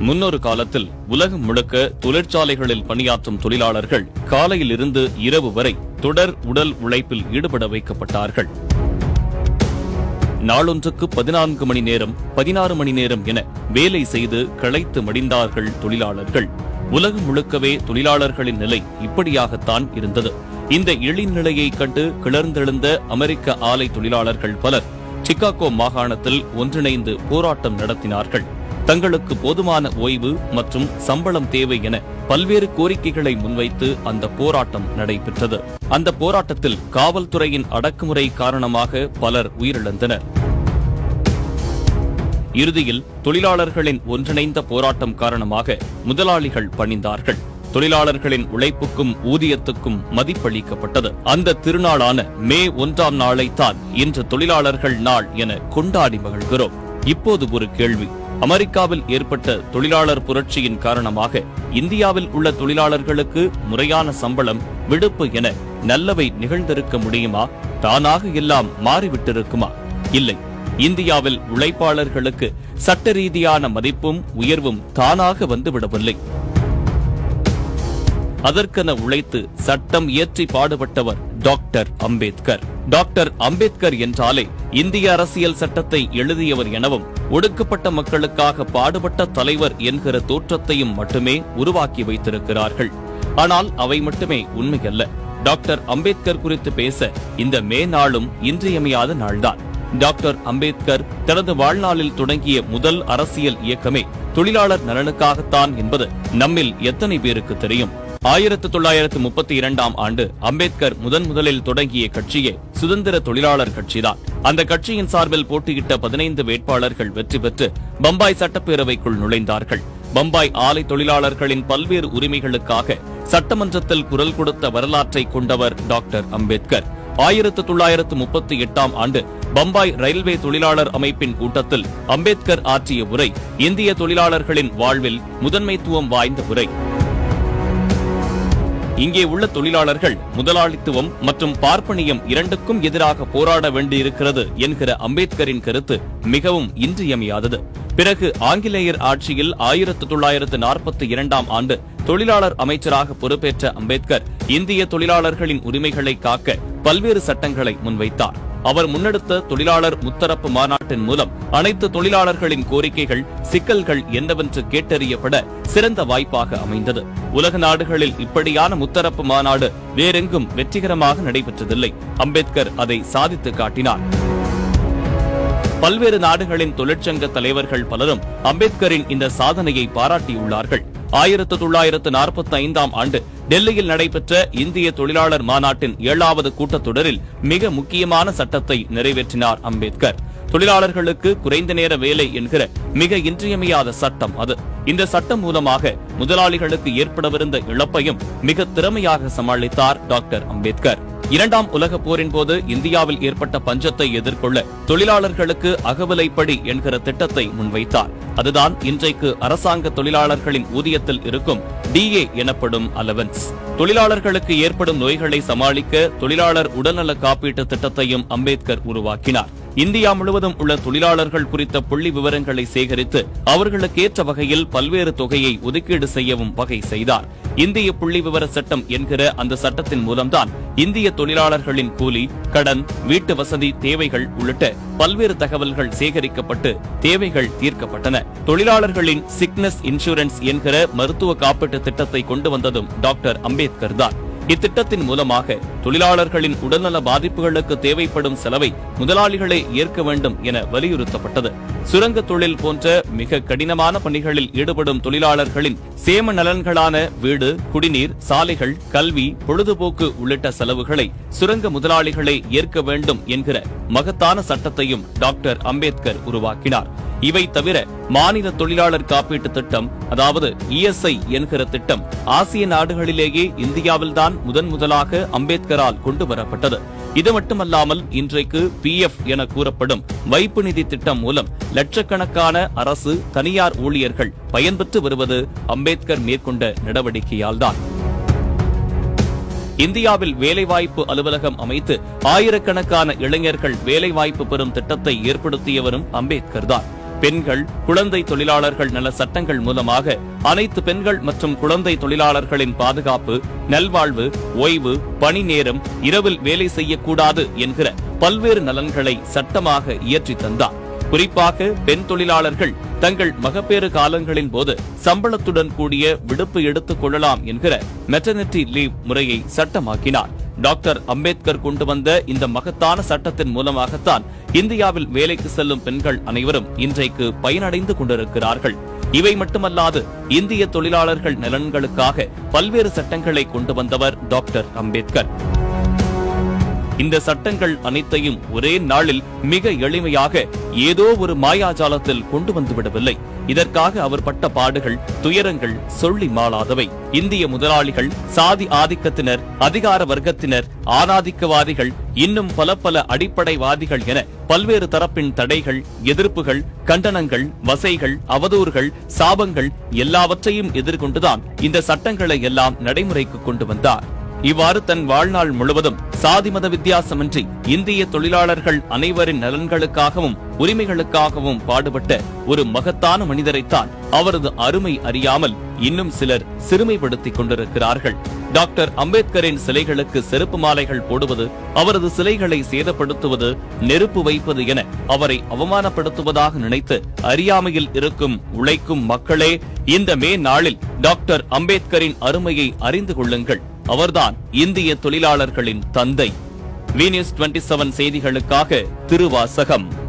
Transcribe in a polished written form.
முன்னொரு காலத்தில் உலகம் முழுக்க தொழிற்சாலைகளில் பணியாற்றும் தொழிலாளர்கள் காலையில் இருந்து இரவு வரை தொடர் உடல் உழைப்பில் ஈடுபட வைக்கப்பட்டார்கள். நாளொன்றுக்கு 14 மணி நேரம் 16 மணி நேரம் என வேலை செய்து களைத்து மடிந்தார்கள் தொழிலாளர்கள். உலகம் முழுக்கவே தொழிலாளர்களின் நிலை இப்படியாகத்தான் இருந்தது. இந்த இழிநிலையை கண்டு கிளர்ந்தெழுந்த அமெரிக்க ஆலை தொழிலாளர்கள் பலர் சிகாகோ மாகாணத்தில் ஒன்றிணைந்து போராட்டம் நடத்தினார்கள். தங்களுக்கு போதுமான ஓய்வு மற்றும் சம்பளம் தேவை என பல்வேறு கோரிக்கைகளை முன்வைத்து அந்த போராட்டம் நடைபெற்றது. அந்த போராட்டத்தில் காவல்துறையின் அடக்குமுறை காரணமாக பலர் உயிரிழந்தனர். இறுதியில் தொழிலாளர்களின் ஒன்றிணைந்த போராட்டம் காரணமாக முதலாளிகள் பணிந்தார்கள். தொழிலாளர்களின் உழைப்புக்கும் ஊதியத்துக்கும் மதிப்பளிக்கப்பட்டது. அந்த திருநாளான மே 1ஆம் நாளைத்தான் இன்று தொழிலாளர்கள் நாள் என கொண்டாடி மகிழ்கிறோம். இப்போது ஒரு கேள்வி. அமெரிக்காவில் ஏற்பட்ட தொழிலாளர் புரட்சியின் காரணமாக இந்தியாவில் உள்ள தொழிலாளர்களுக்கு முறையான சம்பளம், விடுப்பு என நல்லவை நிகழ்ந்திருக்க முடியுமா? தானாக எல்லாம் மாறிவிட்டிருக்குமா? இல்லை. இந்தியாவில் உழைப்பாளர்களுக்கு சட்ட ரீதியான மதிப்பும் உயர்வும் தானாக வந்துவிடவில்லை. அதற்கென உழைத்து சட்டம் இயற்றி பாடுபட்டவர் டாக்டர் அம்பேத்கர். டாக்டர் அம்பேத்கர் என்றாலே இந்திய அரசியல் சட்டத்தை எழுதியவர் எனவும் ஒடுக்கப்பட்ட மக்களுக்காக பாடுபட்ட தலைவர் என்கிற தோற்றத்தையும் மட்டுமே உருவாக்கி வைத்திருக்கிறார்கள். ஆனால் அவை மட்டுமே உண்மையல்ல. டாக்டர் அம்பேத்கர் குறித்து பேச இந்த மே நாளும் இன்றியமையாத நாள்தான். டாக்டர் அம்பேத்கர் தனது வாழ்நாளில் தொடங்கிய முதல் அரசியல் இயக்கமே தொழிலாளர் நலனுக்காகத்தான் என்பது நம்மில் எத்தனை பேருக்கு தெரியும்? 1932ஆம் ஆண்டு அம்பேத்கர் முதலில் தொடங்கிய கட்சியே சுதந்திர தொழிலாளர் கட்சிதான். அந்த கட்சியின் சார்பில் போட்டியிட்ட 15 வேட்பாளர்கள் வெற்றி பெற்று பம்பாய் சட்டப்பேரவைக்குள் நுழைந்தார்கள். பம்பாய் ஆலை தொழிலாளர்களின் பல்வேறு உரிமைகளுக்காக சட்டமன்றத்தில் குரல் கொடுத்த வரலாற்றை கொண்டவர் டாக்டர் அம்பேத்கர். 1938ஆம் ஆண்டு பம்பாய் ரயில்வே தொழிலாளர் அமைப்பின் கூட்டத்தில் அம்பேத்கர் ஆற்றிய உரை இந்திய தொழிலாளர்களின் வாழ்வில் முதன்மைத்துவம் வாய்ந்த உரை. இங்கே உள்ள தொழிலாளர்கள் முதலாளித்துவம் மற்றும் பார்ப்பனியம் இரண்டுக்கும் எதிராக போராட வேண்டியிருக்கிறது என்கிற அம்பேத்கரின் கருத்து மிகவும் இன்றியமையாதது. பிறகு ஆங்கிலேயர் ஆட்சியில் 1942ஆம் ஆண்டு தொழிலாளர் அமைச்சராக பொறுப்பேற்ற அம்பேத்கர் இந்திய தொழிலாளர்களின் உரிமைகளை காக்க பல்வேறு சட்டங்களை முன்வைத்தார். அவர் முன்னெடுத்த தொழிலாளர் முத்தரப்பு மாநாட்டின் மூலம் அனைத்து தொழிலாளர்களின் கோரிக்கைகள், சிக்கல்கள் என்னவென்று கேட்டறியப்பட சிறந்த வாய்ப்பாக அமைந்தது. உலக நாடுகளில் இப்படியான முத்தரப்பு மாநாடு வேறெங்கும் வெற்றிகரமாக நடைபெற்றதில்லை. அம்பேத்கர் அதை சாதித்து காட்டினார். பல்வேறு நாடுகளின் தொழிற்சங்க தலைவர்கள் பலரும் அம்பேத்கரின் இந்த சாதனையை பாராட்டியுள்ளார்கள். 1945ஆம் ஆண்டு டெல்லியில் நடைபெற்ற இந்திய தொழிலாளர் மாநாட்டின் 7வது கூட்டத்தொடரில் மிக முக்கியமான சட்டத்தை நிறைவேற்றினார் அம்பேத்கர். தொழிலாளர்களுக்கு குறைந்த நேர வேலை என்கிற மிக இன்றியமையாத சட்டம் அது. இந்த சட்டம் மூலமாக முதலாளிகளுக்கு ஏற்படவிருந்த இழப்பையும் மிக திறமையாக சமாளித்தார் டாக்டர் அம்பேத்கர். 2ஆம் உலகப் போரின் போது இந்தியாவில் ஏற்பட்ட பஞ்சத்தை எதிர்கொள்ள தொழிலாளர்களுக்கு அகவிலைப்படி என்கிற திட்டத்தை முன்வைத்தார். அதுதான் இன்றைக்கு அரசாங்க தொழிலாளர்களின் ஊதியத்தில் இருக்கும் DA எனப்படும் அலவன்ஸ். தொழிலாளர்களுக்கு ஏற்படும் நோய்களை சமாளிக்க தொழிலாளர் உடல்நல காப்பீட்டு திட்டத்தையும் அம்பேத்கர் உருவாக்கினார். இந்தியா முழுவதும் உள்ள தொழிலாளர்கள் குறித்த புள்ளி விவரங்களை சேகரித்து அவர்களுக்கு ஏற்ற வகையில் பல்வேறு தொகையை ஒதுக்கீடு செய்யவும் வகை செய்தார். இந்திய புள்ளி விவர சட்டம் என்கிற அந்த சட்டத்தின் மூலம்தான் இந்திய தொழிலாளர்களின் கூலி, கடன், வீட்டு வசதி தேவைகள் உள்ளிட்ட பல்வேறு தகவல்கள் சேகரிக்கப்பட்டு தேவைகள் தீர்க்கப்பட்டன. தொழிலாளர்களின் சிக்னஸ் இன்சூரன்ஸ் என்கிற மருத்துவ காப்பீட்டு திட்டத்தை கொண்டு வந்ததும் டாக்டர் அம்பேத்கர் தான். இத்திட்டத்தின் மூலமாக தொழிலாளர்களின் உடல்நல பாதிப்புகளுக்கு தேவைப்படும் செலவை முதலாளிகளே ஏற்க வேண்டும் என வலியுறுத்தப்பட்டது. சுரங்க தொழில் போன்ற மிக கடினமான பணிகளில் ஈடுபடும் தொழிலாளர்களின் சேம நலன்களான வீடு, குடிநீர், சாலைகள், கல்வி, பொழுதுபோக்கு உள்ளிட்ட செலவுகளை சுரங்க முதலாளிகளே ஏற்க வேண்டும் என்கிற மகத்தான சட்டத்தையும் டாக்டர் அம்பேத்கர் உருவாக்கினார். இவை தவிர மாநில தொழிலாளர் காப்பீட்டு திட்டம், அதாவது ESI என்கிற திட்டம் ஆசிய நாடுகளிலேயே இந்தியாவில்தான் முதலாக அம்பேத்கரால் கொண்டு வரப்பட்டது. இது மட்டுமல்லாமல் இன்றைக்கு PF என கூறப்படும் வைப்பு நிதி திட்டம் மூலம் லட்சக்கணக்கான அரசு, தனியார் ஊழியர்கள் பயன்பெற்று வருவது அம்பேத்கர் மேற்கொண்ட நடவடிக்கையால்தான். இந்தியாவில் வேலைவாய்ப்பு அலுவலகம் அமைத்து ஆயிரக்கணக்கான இளைஞர்கள் வேலைவாய்ப்பு பெறும் திட்டத்தை ஏற்படுத்தியவரும் அம்பேத்கர் தான். பெண்கள் குழந்தை தொழிலாளர்கள் நல சட்டங்கள் மூலமாக அனைத்து பெண்கள் மற்றும் குழந்தை தொழிலாளர்களின் பாதுகாப்பு, நல்வாழ்வு, ஓய்வு, பணி நேரம், இரவில் வேலை செய்யக்கூடாது என்கிற பல்வேறு நலன்களை சட்டமாக இயற்றி தந்தார். குறிப்பாக பெண் தொழிலாளர்கள் தங்கள் மகப்பேறு காலங்களின் போது சம்பளத்துடன் கூடிய விடுப்பு எடுத்துக் கொள்ளலாம் என்கிற மெட்டர்னிட்டி லீவ் முறையை சட்டமாக்கினார். டாக்டர் அம்பேத்கர் கொண்டு வந்த இந்த மகத்தான சட்டத்தின் மூலமாகத்தான் இந்தியாவில் வேலைக்கு செல்லும் பெண்கள் அனைவரும் இன்றைக்கு பயனடைந்து கொண்டிருக்கிறார்கள். இவை மட்டுமல்லாது இந்திய தொழிலாளர்கள் நலன்களுக்காக பல்வேறு சட்டங்களை கொண்டு வந்தவர் டாக்டர் அம்பேத்கர். இந்த சட்டங்கள் அனைத்தையும் ஒரே நாளில் மிக எளிமையாக ஏதோ ஒரு மாயாஜாலத்தில் கொண்டு வந்து விடவில்லை. இதற்காக அவர் பட்ட பாடுகள், துயரங்கள் சொல்லி மாளாதவை. இந்திய முதலாளிகள், சாதி ஆதிக்கத்தினர், அதிகார வர்க்கத்தினர், ஆணாதிக்கவாதிகள், இன்னும் பல அடிப்படைவாதிகள் என பல்வேறு தரப்பின் தடைகள், எதிர்ப்புகள், கண்டனங்கள், வசைகள், அவதூறுகள், சாபங்கள் எல்லாவற்றையும் எதிர்கொண்டுதான் இந்த சட்டங்களை எல்லாம் நடைமுறைக்கு கொண்டு வந்தார். இவ்வாறு தன் வாழ்நாள் முழுவதும் சாதி மத வித்தியாசமின்றி இந்திய தொழிலாளர்கள் அனைவரின் நலன்களுக்காகவும் உரிமைகளுக்காகவும் பாடுபட்ட ஒரு மகத்தான மனிதரைத்தான் அவரது அருமை அறியாமல் இன்னும் சிலர் சிறுமைப்படுத்திக் கொண்டிருக்கிறார்கள். டாக்டர் அம்பேத்கரின் சிலைகளுக்கு செருப்பு மாலைகள் போடுவது, அவரது சிலைகளை சேதப்படுத்துவது, நெருப்பு வைப்பது என அவரை அவமானப்படுத்துவதாக நினைத்து அறியாமையில் இருக்கும் உழைக்கும் மக்களே, இந்த மே நாளில் டாக்டர் அம்பேத்கரின் அருமையை அறிந்து கொள்ளுங்கள். அவர்தான் இந்திய தொழிலாளர்களின் தந்தை. வி நியூஸ் 27 செய்திகளுக்காக திருவாசகம்.